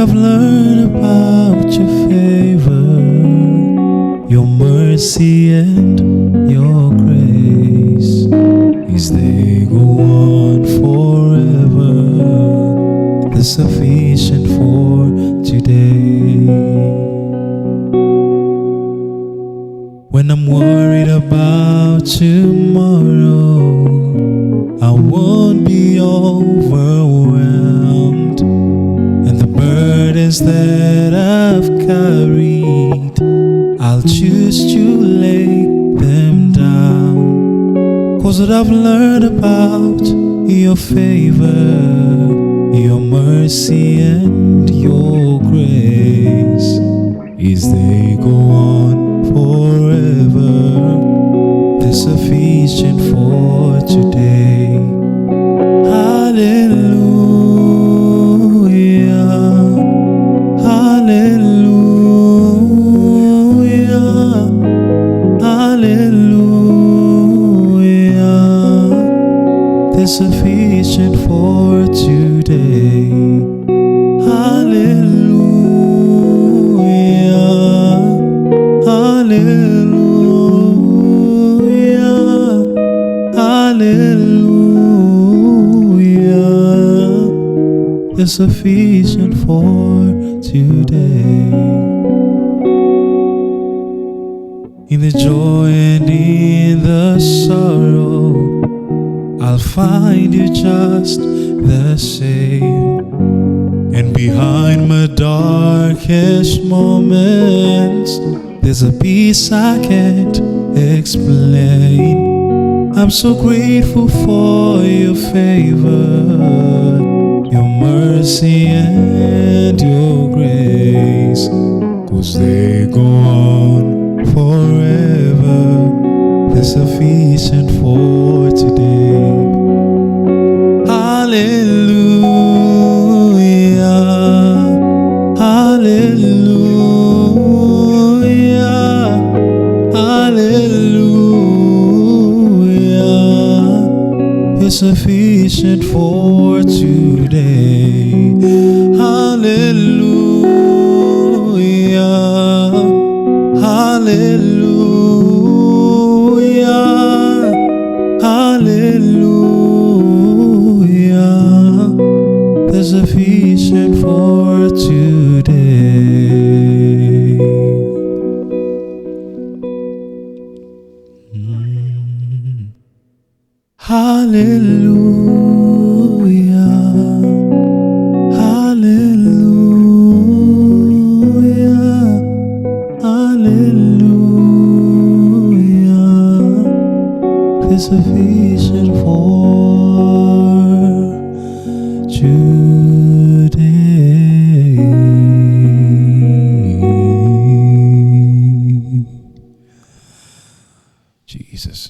I've learned about your favor, your mercy and your grace is they go on forever. They're sufficient for today. When I'm worried about tomorrow, I won't be overwhelmed, and the burdens that I've carried, I'll choose to lay them down. 'Cause what I've learned about your favor, your mercy and your grace is they go on forever. They're sufficient for today. Hallelujah, hallelujah, hallelujah. They're sufficient for today. Hallelujah, hallelujah, hallelujah. They're sufficient for today. In the joy and in the sorrow, I'll find you just the same. And behind my darkest moments, there's a peace I can't explain. I'm so grateful for your favor, your mercy and your grace, 'cause they go on forever. They're sufficient for today. Hallelujah, hallelujah, hallelujah. You're sufficient for today. Hallelujah, hallelujah, hallelujah. They're sufficient for today. Hallelujah, hallelujah, hallelujah. They're sufficient for today. Jesus.